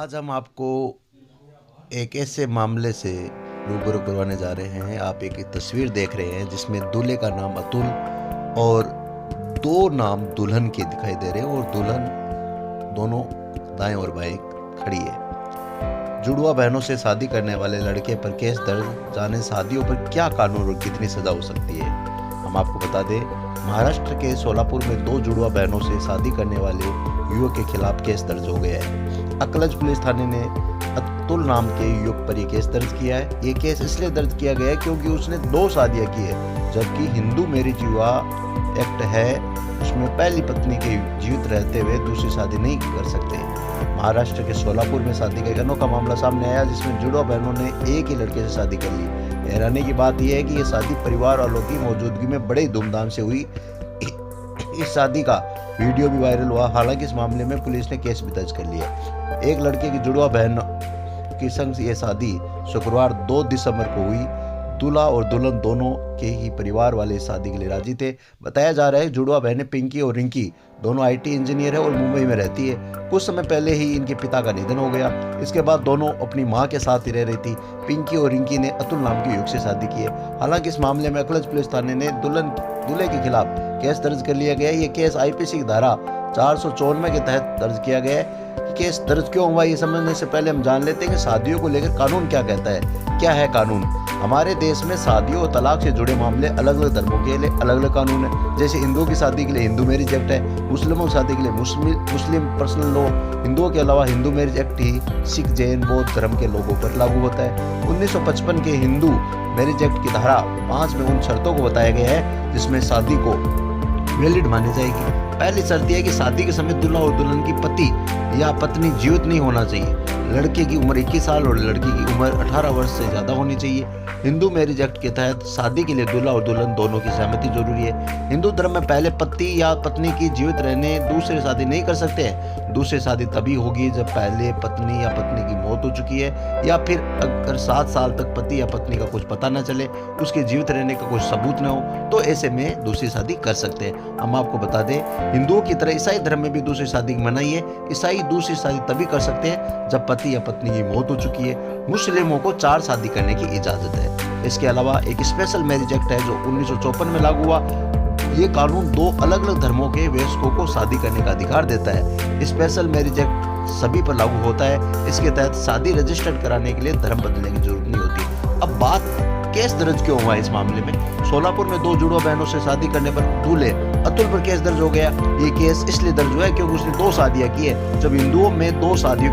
आज हम आपको एक ऐसे मामले से रूबरू करवाने जा रहे हैं। आप एक तस्वीर देख रहे हैं जिसमें दूल्हे का नाम अतुल और दो नाम दुल्हन के दिखाई दे रहे हैं और दुल्हन दोनों दाएं और बाएं खड़ी है। जुड़वा बहनों से शादी करने वाले लड़के पर केस दर्ज, जाने शादियों पर क्या कानून और कितनी सजा हो सकती है। हम आपको बता दें, महाराष्ट्र के सोलापुर में दो जुड़वा बहनों से शादी करने वाले युवक के खिलाफ केस दर्ज हो गया है। अकलज पुलिस थाने ने अतुल नाम के युवक पर यह केस दर्ज किया है। ये केस इसलिए दर्ज किया गया है क्योंकि उसने दो शादियां की है, जबकि हिंदू मैरिज विवाह एक्ट है उसमें पहली पत्नी के जीवित रहते हुए दूसरी शादी नहीं कर सकते। महाराष्ट्र के सोलापुर में शादी का एक अनोखा मामला सामने आया जिसमें जुड़वा बहनों ने एक ही लड़के से शादी कर ली। हैरानी की बात यह है कि यह शादी परिवार वालों की मौजूदगी में बड़े धूमधाम से हुई। इस शादी का वीडियो भी वायरल हुआ। हालांकि इस मामले में पुलिस ने केस भी दर्ज कर लिया। एक लड़के की जुड़वा बहन की संग ये शादी शुक्रवार 2 दिसंबर को हुई। दूल्हा और दुल्हन दोनों के ही परिवार वाले इस शादी के लिए राजी थे। बताया जा रहा है जुड़वा बहनें पिंकी और रिंकी दोनों आईटी इंजीनियर है और मुंबई में रहती है। कुछ समय पहले ही इनके पिता का निधन हो गया। इसके बाद दोनों अपनी मां के साथ ही रह रही थी। पिंकी और रिंकी ने अतुल नाम के युवक से शादी की है। हालांकि इस मामले में अकलज पुलिस थाने ने दूल्हे के खिलाफ केस दर्ज कर लिया गया है। ये केस आईपीसी की धारा 494 के तहत दर्ज किया गया है। केस दर्ज क्यों हुआ ये समझने से पहले हम जान लेते हैं कि शादियों को लेकर कानून क्या कहता है। क्या है कानून? हमारे देश में शादियों और तलाक से जुड़े मामले अलग अलग धर्मों के लिए अलग अलग कानून है। जैसे हिंदुओं की शादी के लिए हिंदू मैरिज एक्ट है, मुस्लिमों की शादी के लिए मुस्लिम पर्सनल लॉ। हिंदुओं के अलावा हिंदू मैरिज एक्ट ही सिख, जैन, बौद्ध धर्म के लोगों पर लागू होता है। 1955 के हिंदू मैरिज एक्ट की धारा 5 में उन शर्तों को बताया गया है जिसमें शादी को वैलिड मानी जाएगी। पहली शर्त यह है कि शादी के समय दूल्हा और दुल्हन की पति या पत्नी जीवित नहीं होना चाहिए। लड़के की उम्र 21 साल और लड़की की उम्र 18 वर्ष से ज्यादा होनी चाहिए। हिंदू मैरिज एक्ट के तहत शादी के लिए दूल्हा और दुल्हन दोनों की सहमति जरूरी है। हिंदू धर्म में पहले पति या पत्नी की जीवित रहने दूसरे शादी नहीं कर सकते हैं। दूसरी शादी तभी होगी जब पहले पत्नी या पत्नी की मौत हो चुकी है या फिर अगर 7 साल तक पति या पत्नी का कुछ पता न चले, उसके जीवित रहने का कुछ सबूत न हो, तो ऐसे में दूसरी शादी कर सकते हैं। हम आपको बता दें, हिंदुओं की तरह ईसाई धर्म में भी दूसरी शादी की मनाही है। ईसाई दूसरी शादी तभी कर सकते हैं जब पति या पत्नी की मौत हो चुकी है। मुस्लिमों को 4 शादी करने की इजाजत है। इसके अलावा एक स्पेशल मैरिज एक्ट है जो 1954 में लागू हुआ। ये कानून 2 अलग अलग धर्मों के वयस्कों को शादी करने का अधिकार देता है। स्पेशल मैरिज एक्ट सभी पर लागू होता है। इसके तहत शादी रजिस्टर्ड कराने के लिए धर्म बदलने की जरूरत नहीं होती। अब बात केस दर्ज क्यों हुआ इस मामले में। सोलापुर में 2 जुड़वा बहनों से शादी करने पर दूल्हे अतुल पर केस दर्ज हो गया। ये केस इसलिए दर्ज हुआ है क्योंकि उसने 2 शादियां की है। जब हिंदुओं में 2 शादियों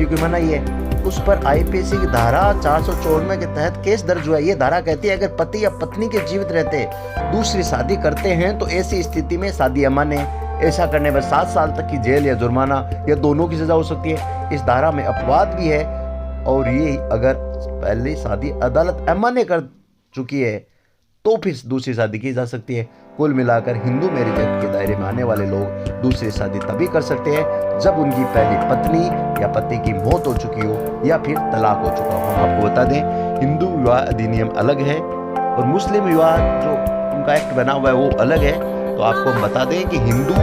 की मनाही है, उस पर आईपीसी की धारा 494 के तहत केस दर्ज हुआ है। ये धारा कहती है अगर पति या पत्नी के जीवित रहते दूसरी शादी करते हैं तो ऐसी स्थिति में शादी अमान्य है। ऐसा करने पर 7 साल तक की जेल या जुर्माना या दोनों की सजा हो सकती है। इस धारा में अपवाद भी है और ये अगर पहली शादी अदालत अमान्य कर चुकी है तो फिर दूसरी शादी की जा सकती है। कुल मिलाकर हिंदू मैरिज एक्ट के दायरे में आने वाले लोग दूसरी शादी तभी कर सकते हैं जब उनकी पहली पत्नी या पति की मौत हो चुकी हो या फिर तलाक हो चुका हो। हम आपको बता दें, हिंदू विवाह अधिनियम अलग है और मुस्लिम विवाह जो उनका एक्ट बना हुआ है वो अलग है। तो आपको हम बता दें कि हिंदू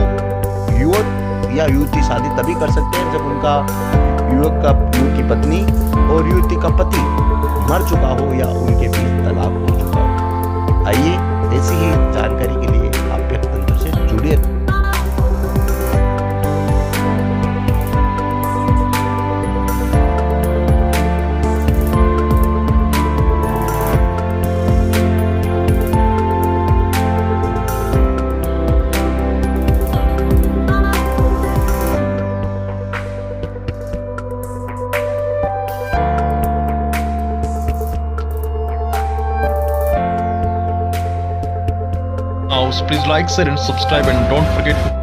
युवक या युवती शादी तभी कर सकते हैं जब उनका युवक की पत्नी और युवती का पति मर चुका हो या उनके बीच तलाक हो चुका हो। आइए ऐसी ही जानकारी के लिए आप तंत्र से जुड़े। Please like, share and subscribe and don't forget to